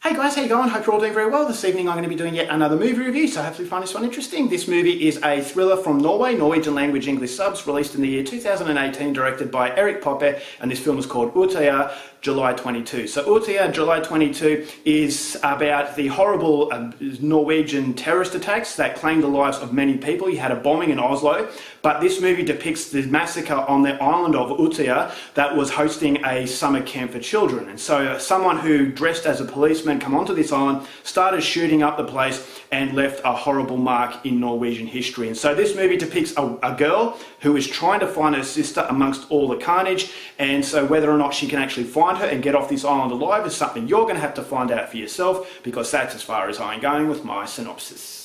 Hey guys, how you going? Hope you're all doing very well. This evening I'm going to be doing yet another movie review, so hopefully you find this one interesting. This movie is a thriller from Norway, Norwegian language English subs, released in the year 2018, directed by Erik Poppe, and this film is called Utoya, July 22. So Utoya, July 22 is about the horrible Norwegian terrorist attacks that claimed the lives of many people. You had a bombing in Oslo, but this movie depicts the massacre on the island of Utoya that was hosting a summer camp for children. And so someone who dressed as a policeman come onto this island, started shooting up the place and left a horrible mark in Norwegian history. And so this movie depicts a girl who is trying to find her sister amongst all the carnage, and so whether or not she can actually find her and get off this island alive is something you're going to have to find out for yourself, because that's as far as I'm going with my synopsis.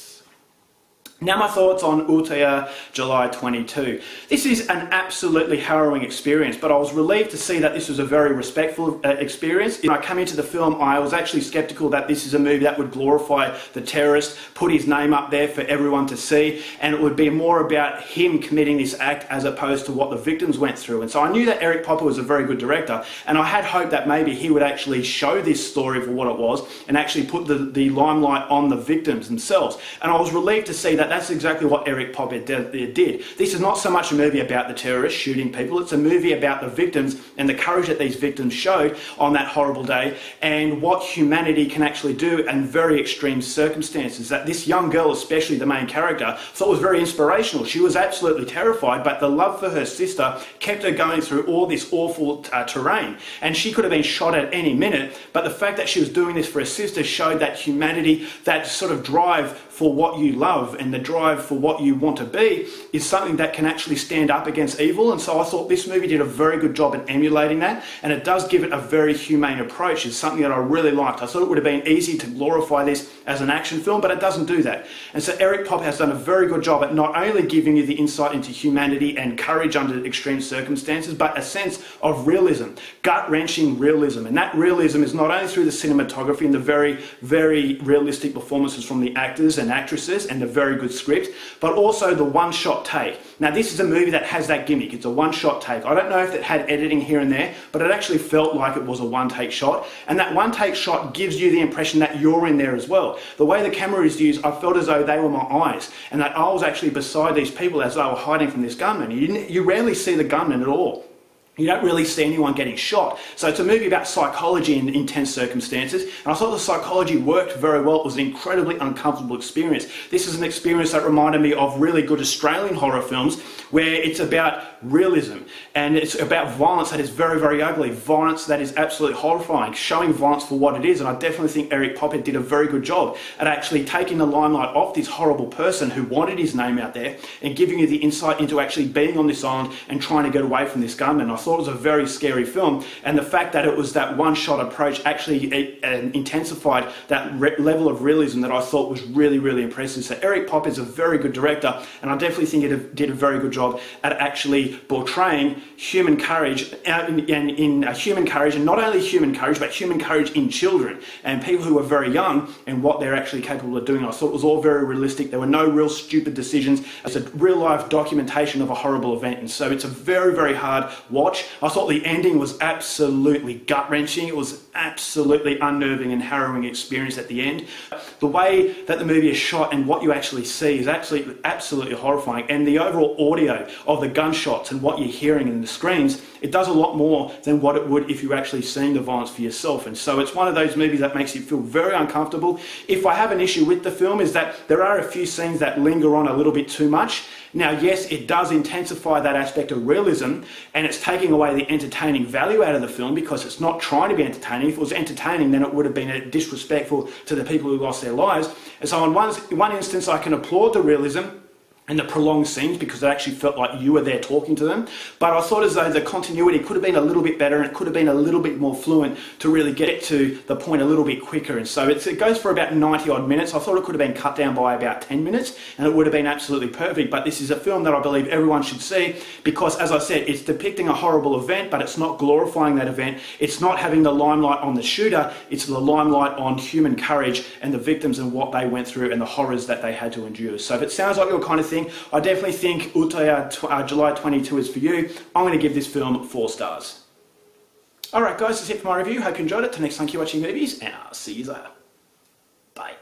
Now my thoughts on Utoya, July 22. This is an absolutely harrowing experience, but I was relieved to see that this was a very respectful experience. When I came into the film, I was actually skeptical that this is a movie that would glorify the terrorist, put his name up there for everyone to see, and it would be more about him committing this act as opposed to what the victims went through. And so I knew that Erik Poppe was a very good director, and I had hoped that maybe he would actually show this story for what it was and actually put the limelight on the victims themselves. And I was relieved to see that that's exactly what Erik Poppe did. This is not so much a movie about the terrorists shooting people, it's a movie about the victims and the courage that these victims showed on that horrible day, and what humanity can actually do in very extreme circumstances. That this young girl, especially the main character, thought was very inspirational. She was absolutely terrified, but the love for her sister kept her going through all this awful terrain, and she could have been shot at any minute, but the fact that she was doing this for her sister showed that humanity, that sort of drive for what you love and the drive for what you want to be, is something that can actually stand up against evil. And so I thought this movie did a very good job at emulating that, and it does give it a very humane approach. It's something that I really liked. I thought it would have been easy to glorify this as an action film, but it doesn't do that. And so Erik Poppe has done a very good job at not only giving you the insight into humanity and courage under extreme circumstances, but a sense of realism, gut-wrenching realism. And that realism is not only through the cinematography and the very, very realistic performances from the actors and actresses and the very good script, but also the one-shot take. Now this is a movie that has that gimmick. It's a one-shot take. I don't know if it had editing here and there, but it actually felt like it was a one-take shot, and that one-take shot gives you the impression that you're in there as well. The way the camera is used, I felt as though they were my eyes, and that I was actually beside these people as they were hiding from this gunman. You rarely see the gunman at all. You don't really see anyone getting shot. So it's a movie about psychology in intense circumstances, and I thought the psychology worked very well. It was an incredibly uncomfortable experience. This is an experience that reminded me of really good Australian horror films, where it's about realism, and it's about violence that is very, very ugly, violence that is absolutely horrifying, showing violence for what it is. And I definitely think Erik Poppe did a very good job at actually taking the limelight off this horrible person who wanted his name out there, and giving you the insight into actually being on this island and trying to get away from this gunman. I thought it was a very scary film, and the fact that it was that one-shot approach actually intensified that level of realism that I thought was really, really impressive. So Erik Poppe is a very good director, and I definitely think it did a very good job at actually portraying human courage, and human courage, and not only human courage, but human courage in children and people who are very young, and what they're actually capable of doing. I thought it was all very realistic. There were no real stupid decisions. It's a real-life documentation of a horrible event, and so it's a very, very hard watch. I thought the ending was absolutely gut-wrenching. It was absolutely unnerving and harrowing experience at the end. The way that the movie is shot and what you actually see is actually absolutely horrifying, and the overall audio of the gunshots and what you're hearing in the screens, it does a lot more than what it would if you were actually seeing the violence for yourself. And so it's one of those movies that makes you feel very uncomfortable. If I have an issue with the film, is that there are a few scenes that linger on a little bit too much. Now, yes, it does intensify that aspect of realism, and it's taking away the entertaining value out of the film, because it's not trying to be entertaining. If it was entertaining, then it would have been disrespectful to the people who lost their lives. And so in one instance, I can applaud the realism and the prolonged scenes, because it actually felt like you were there talking to them. But I thought as though the continuity could have been a little bit better, and it could have been a little bit more fluent to really get to the point a little bit quicker. And so it goes for about 90 odd minutes. I thought it could have been cut down by about 10 minutes, and it would have been absolutely perfect. But this is a film that I believe everyone should see, because, as I said, it's depicting a horrible event, but it's not glorifying that event. It's not having the limelight on the shooter. It's the limelight on human courage and the victims and what they went through and the horrors that they had to endure. So if it sounds like your kind of thing, I definitely think Utoya, July 22 is for you. I'm going to give this film 4 stars. Alright guys, that's it for my review. Hope you enjoyed it. Till next time, keep watching movies, and I'll see you later. Bye.